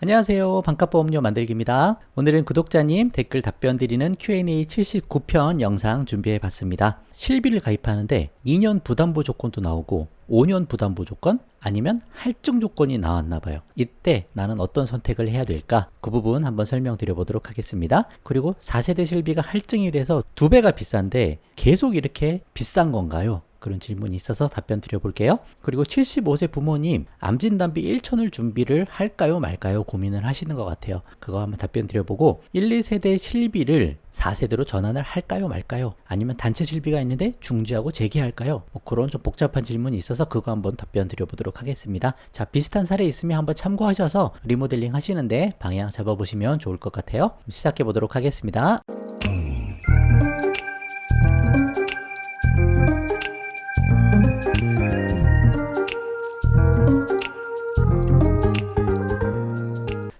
안녕하세요. 반값보험료 만들기입니다. 오늘은 구독자님 댓글 답변 드리는 Q&A 79편 영상 준비해 봤습니다. 실비를 가입하는데 2년 부담보 조건도 나오고 5년 부담보 조건 아니면 할증 조건이 나왔나 봐요. 이때 나는 어떤 선택을 해야 될까? 그 부분 한번 설명드려 보도록 하겠습니다. 그리고 4세대 실비가 할증이 돼서 2배가 비싼데 계속 이렇게 비싼 건가요? 그런 질문이 있어서 답변 드려볼게요. 그리고 75세 부모님 암진단비 1천을 준비를 할까요 말까요 고민을 하시는 것 같아요. 그거 한번 답변 드려보고 1, 2세대 실비를 4세대로 전환을 할까요 말까요? 아니면 단체 실비가 있는데 중지하고 재개할까요? 그런 좀 복잡한 질문이 있어서 그거 한번 답변 드려보도록 하겠습니다. 자, 비슷한 사례 있으면 한번 참고하셔서 리모델링 하시는데 방향 잡아보시면 좋을 것 같아요. 시작해 보도록 하겠습니다.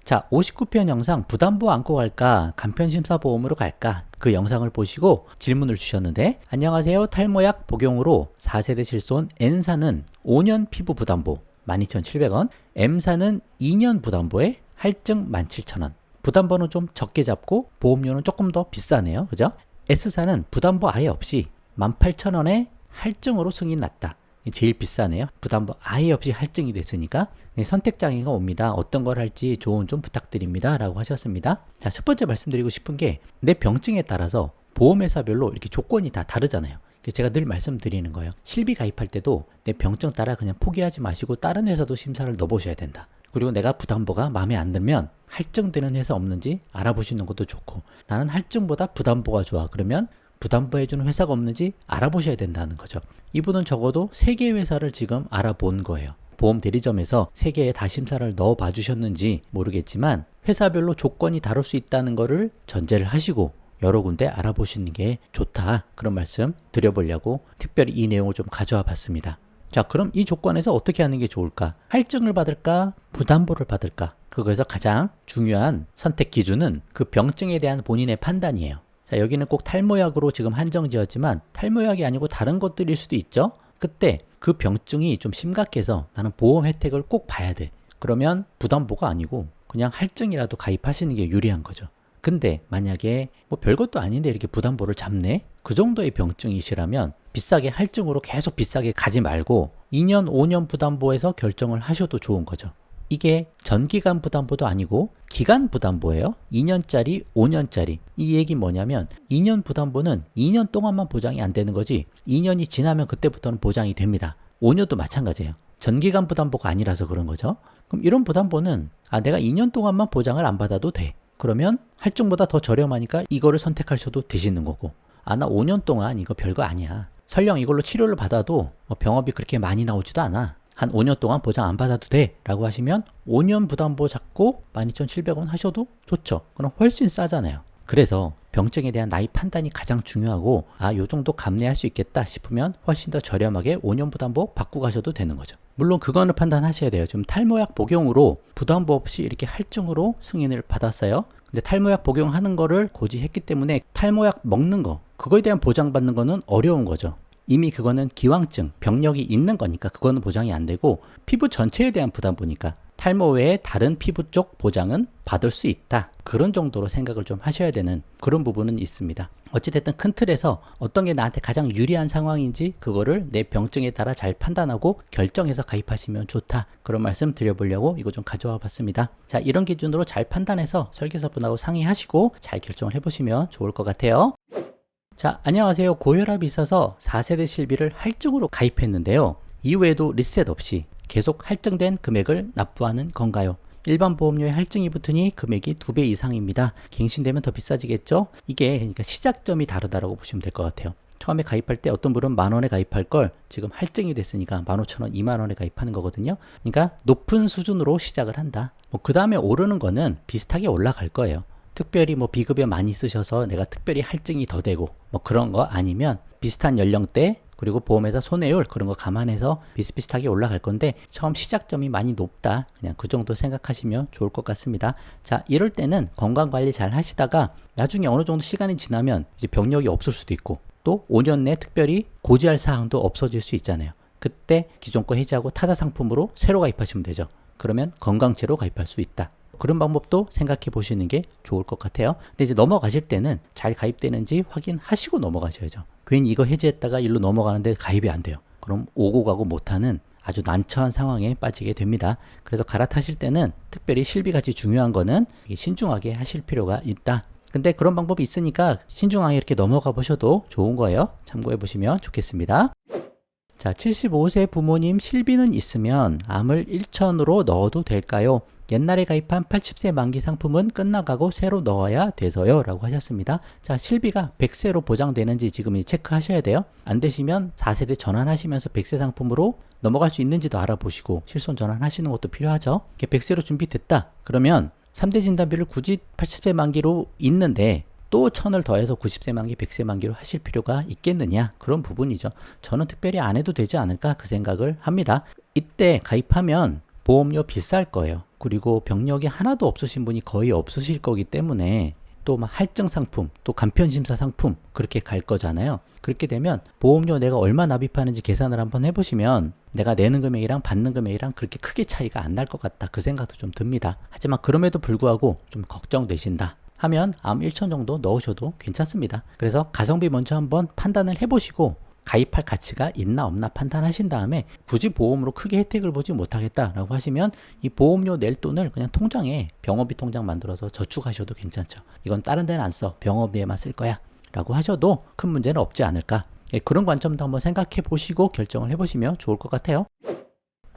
자, 59편 영상 부담보 안고 갈까 간편심사보험으로 갈까 그 영상을 보시고 질문을 주셨는데, 안녕하세요, 탈모약 복용으로 4세대 실손 N사는 5년 피부 부담보 12,700원, M사는 2년 부담보에 할증 17,000원. 부담보는 좀 적게 잡고 보험료는 조금 더 비싸네요, 그죠? S사는 부담보 아예 없이 18,000원에 할증으로 승인 났다. 제일 비싸네요. 부담보 아예 없이 할증이 됐으니까 선택장애가 옵니다. 어떤 걸 할지 조언 좀 부탁드립니다 라고 하셨습니다. 자, 첫 번째 말씀드리고 싶은 게 내 병증에 따라서 보험회사별로 이렇게 조건이 다 다르잖아요. 제가 늘 말씀드리는 거예요. 실비 가입할 때도 내 병증 따라 그냥 포기하지 마시고 다른 회사도 심사를 넣어보셔야 된다. 그리고 내가 부담보가 마음에 안 들면 할증되는 회사 없는지 알아보시는 것도 좋고, 나는 할증보다 부담보가 좋아 그러면 부담보 해주는 회사가 없는지 알아보셔야 된다는 거죠. 이분은 적어도 3개의 회사를 지금 알아본 거예요. 보험 대리점에서 3개의 다 심사를 넣어 봐 주셨는지 모르겠지만 회사별로 조건이 다를 수 있다는 거를 전제를 하시고 여러 군데 알아보시는 게 좋다, 그런 말씀 드려보려고 특별히 이 내용을 좀 가져와 봤습니다. 자, 그럼 이 조건에서 어떻게 하는 게 좋을까? 할증을 받을까? 부담보를 받을까? 그거에서 가장 중요한 선택 기준은 그 병증에 대한 본인의 판단이에요. 자, 여기는 꼭 탈모약으로 지금 한정 지었지만 탈모약이 아니고 다른 것들일 수도 있죠. 그때 그 병증이 좀 심각해서 나는 보험 혜택을 꼭 봐야 돼. 그러면 부담보가 아니고 그냥 할증이라도 가입하시는 게 유리한 거죠. 근데 만약에 뭐 별것도 아닌데 이렇게 부담보를 잡네? 그 정도의 병증이시라면 비싸게 할증으로 계속 비싸게 가지 말고 2년, 5년 부담보에서 결정을 하셔도 좋은 거죠. 이게 전기간 부담보도 아니고 기간 부담보예요. 2년짜리, 5년짜리. 이 얘기 뭐냐면 2년 부담보는 2년 동안만 보장이 안 되는 거지 2년이 지나면 그때부터는 보장이 됩니다. 5년도 마찬가지예요. 전기간 부담보가 아니라서 그런 거죠. 그럼 이런 부담보는 내가 2년 동안만 보장을 안 받아도 돼. 그러면 할증보다 더 저렴하니까 이거를 선택하셔도 되시는 거고, 나 5년 동안 이거 별거 아니야. 설령 이걸로 치료를 받아도 병원비 그렇게 많이 나오지도 않아. 한 5년 동안 보장 안 받아도 돼 라고 하시면 5년 부담보 잡고 12,700원 하셔도 좋죠. 그럼 훨씬 싸잖아요. 그래서 병증에 대한 나이 판단이 가장 중요하고, 요 정도 감내할 수 있겠다 싶으면 훨씬 더 저렴하게 5년 부담보 받고 가셔도 되는 거죠. 물론 그거는 판단하셔야 돼요. 지금 탈모약 복용으로 부담보 없이 이렇게 할증으로 승인을 받았어요. 근데 탈모약 복용하는 거를 고지했기 때문에 탈모약 먹는 거, 그거에 대한 보장받는 거는 어려운 거죠. 이미 그거는 기왕증, 병력이 있는 거니까 그거는 보장이 안 되고 피부 전체에 대한 부담보니까 탈모 외에 다른 피부 쪽 보장은 받을 수 있다. 그런 정도로 생각을 좀 하셔야 되는 그런 부분은 있습니다. 어찌됐든 큰 틀에서 어떤 게 나한테 가장 유리한 상황인지 그거를 내 병증에 따라 잘 판단하고 결정해서 가입하시면 좋다. 그런 말씀 드려보려고 이거 좀 가져와 봤습니다. 자, 이런 기준으로 잘 판단해서 설계사분하고 상의하시고 잘 결정을 해보시면 좋을 것 같아요. 자, 안녕하세요. 고혈압이 있어서 4세대 실비를 할증으로 가입했는데요. 이후에도 리셋 없이 계속 할증된 금액을 납부하는 건가요? 일반 보험료에 할증이 붙으니 금액이 2배 이상입니다. 갱신되면 더 비싸지겠죠? 이게 그러니까 시작점이 다르다고 보시면 될 것 같아요. 처음에 가입할 때 어떤 분은 10,000원에 가입할 걸 지금 할증이 됐으니까 15,000원, 20,000원에 가입하는 거거든요. 그러니까 높은 수준으로 시작을 한다. 그 다음에 오르는 거는 비슷하게 올라갈 거예요. 특별히 비급여 많이 쓰셔서 내가 특별히 할증이 더 되고 그런 거 아니면 비슷한 연령대 그리고 보험회사 손해율 그런 거 감안해서 비슷비슷하게 올라갈 건데 처음 시작점이 많이 높다, 그냥 그 정도 생각하시면 좋을 것 같습니다. 자, 이럴 때는 건강관리 잘 하시다가 나중에 어느 정도 시간이 지나면 이제 병력이 없을 수도 있고 또 5년 내 특별히 고지할 사항도 없어질 수 있잖아요. 그때 기존 거 해지하고 타사 상품으로 새로 가입하시면 되죠. 그러면 건강제로 가입할 수 있다. 그런 방법도 생각해 보시는 게 좋을 것 같아요. 근데 이제 넘어가실 때는 잘 가입되는지 확인하시고 넘어가셔야죠. 괜히 이거 해지했다가 일로 넘어가는데 가입이 안 돼요. 그럼 오고 가고 못하는 아주 난처한 상황에 빠지게 됩니다. 그래서 갈아타실 때는 특별히 실비같이 중요한 거는 신중하게 하실 필요가 있다. 근데 그런 방법이 있으니까 신중하게 이렇게 넘어가 보셔도 좋은 거예요. 참고해 보시면 좋겠습니다. 자, 75세 부모님 실비는 있으면 암을 1천으로 넣어도 될까요? 옛날에 가입한 80세 만기 상품은 끝나가고 새로 넣어야 돼서요 라고 하셨습니다. 자, 실비가 100세로 보장되는지 지금 체크하셔야 돼요. 안 되시면 4세대 전환하시면서 100세 상품으로 넘어갈 수 있는지도 알아보시고 실손 전환하시는 것도 필요하죠. 100세로 준비됐다 그러면 3대 진단비를 굳이 80세 만기로 있는데 또 1000을 더해서 90세 만기, 100세 만기로 하실 필요가 있겠느냐, 그런 부분이죠. 저는 특별히 안 해도 되지 않을까 그 생각을 합니다. 이때 가입하면 보험료 비쌀 거예요. 그리고 병력이 하나도 없으신 분이 거의 없으실 거기 때문에 또 막 할증 상품, 또 간편심사 상품 그렇게 갈 거잖아요. 그렇게 되면 보험료 내가 얼마 납입하는지 계산을 한번 해보시면 내가 내는 금액이랑 받는 금액이랑 그렇게 크게 차이가 안 날 것 같다, 그 생각도 좀 듭니다. 하지만 그럼에도 불구하고 좀 걱정되신다 하면 암 1천 정도 넣으셔도 괜찮습니다. 그래서 가성비 먼저 한번 판단을 해보시고 가입할 가치가 있나 없나 판단하신 다음에 굳이 보험으로 크게 혜택을 보지 못하겠다라고 하시면 이 보험료 낼 돈을 그냥 통장에 병원비 통장 만들어서 저축하셔도 괜찮죠. 이건 다른 데는 안 써, 병원비에만 쓸 거야 라고 하셔도 큰 문제는 없지 않을까. 그런 관점도 한번 생각해 보시고 결정을 해보시면 좋을 것 같아요.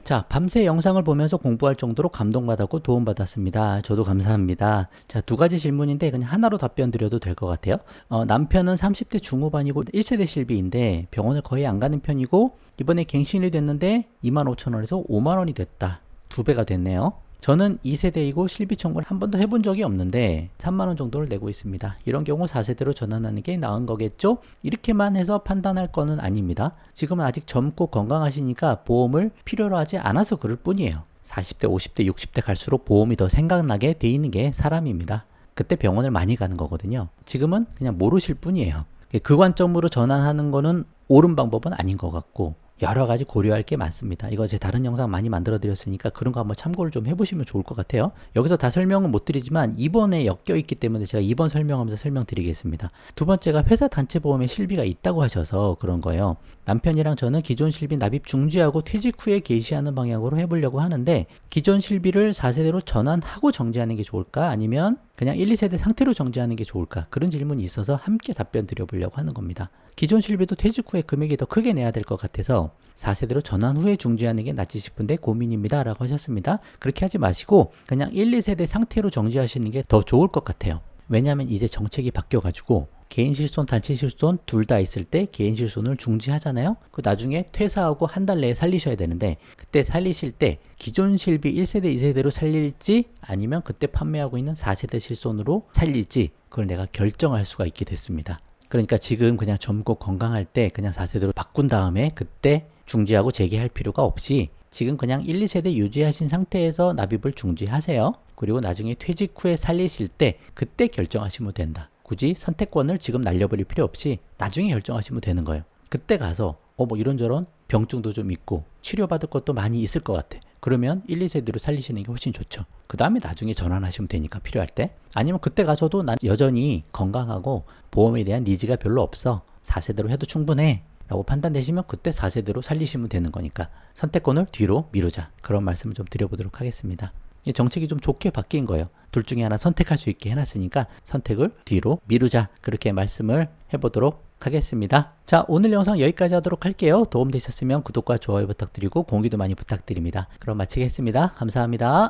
자, 밤새 영상을 보면서 공부할 정도로 감동받았고 도움받았습니다. 저도 감사합니다. 자, 두 가지 질문인데 그냥 하나로 답변 드려도 될 것 같아요. 남편은 30대 중후반이고 1세대 실비인데 병원을 거의 안 가는 편이고 이번에 갱신이 됐는데 25,000원에서 5만원이 됐다. 2배가 됐네요. 저는 2세대이고 실비 청구를 한 번도 해본 적이 없는데 3만원 정도를 내고 있습니다. 이런 경우 4세대로 전환하는 게 나은 거겠죠? 이렇게만 해서 판단할 거는 아닙니다. 지금은 아직 젊고 건강하시니까 보험을 필요로 하지 않아서 그럴 뿐이에요. 40대, 50대, 60대 갈수록 보험이 더 생각나게 돼 있는 게 사람입니다. 그때 병원을 많이 가는 거거든요. 지금은 그냥 모르실 뿐이에요. 그 관점으로 전환하는 거는 옳은 방법은 아닌 것 같고 여러 가지 고려할 게 많습니다. 이거 제 다른 영상 많이 만들어 드렸으니까 그런 거 한번 참고를 좀 해보시면 좋을 것 같아요. 여기서 다 설명은 못 드리지만 2번에 엮여 있기 때문에 제가 2번 설명하면서 설명드리겠습니다. 두 번째가 회사 단체 보험에 실비가 있다고 하셔서 그런 거예요. 남편이랑 저는 기존 실비 납입 중지하고 퇴직 후에 개시하는 방향으로 해보려고 하는데 기존 실비를 4세대로 전환하고 정지하는 게 좋을까? 아니면 그냥 1, 2세대 상태로 정지하는 게 좋을까? 그런 질문이 있어서 함께 답변 드려보려고 하는 겁니다. 기존 실비도 퇴직 후에 금액이 더 크게 내야 될 것 같아서 4세대로 전환 후에 중지하는 게 낫지 싶은데 고민입니다 라고 하셨습니다. 그렇게 하지 마시고 그냥 1, 2세대 상태로 정지하시는 게 더 좋을 것 같아요. 왜냐하면 이제 정책이 바뀌어가지고 개인 실손, 단체 실손 둘 다 있을 때 개인 실손을 중지하잖아요. 그 나중에 퇴사하고 한 달 내에 살리셔야 되는데 그때 살리실 때 기존 실비 1세대, 2세대로 살릴지 아니면 그때 판매하고 있는 4세대 실손으로 살릴지 그걸 내가 결정할 수가 있게 됐습니다. 그러니까 지금 그냥 젊고 건강할 때 그냥 4세대로 바꾼 다음에 그때 중지하고 재개할 필요가 없이 지금 그냥 1, 2세대 유지하신 상태에서 납입을 중지하세요. 그리고 나중에 퇴직 후에 살리실 때 그때 결정하시면 된다. 굳이 선택권을 지금 날려버릴 필요 없이 나중에 결정하시면 되는 거예요. 그때 가서 뭐 이런저런 병증도 좀 있고 치료받을 것도 많이 있을 것 같아. 그러면 1, 2세대로 살리시는 게 훨씬 좋죠. 그 다음에 나중에 전환하시면 되니까 필요할 때. 아니면 그때 가서도 난 여전히 건강하고 보험에 대한 니즈가 별로 없어. 4세대로 해도 충분해 라고 판단되시면 그때 4세대로 살리시면 되는 거니까 선택권을 뒤로 미루자. 그런 말씀을 좀 드려보도록 하겠습니다. 정책이 좀 좋게 바뀐 거예요. 둘 중에 하나 선택할 수 있게 해놨으니까 선택을 뒤로 미루자. 그렇게 말씀을 해보도록 하겠습니다. 자, 오늘 영상 여기까지 하도록 할게요. 도움되셨으면 구독과 좋아요 부탁드리고 공유도 많이 부탁드립니다. 그럼 마치겠습니다. 감사합니다.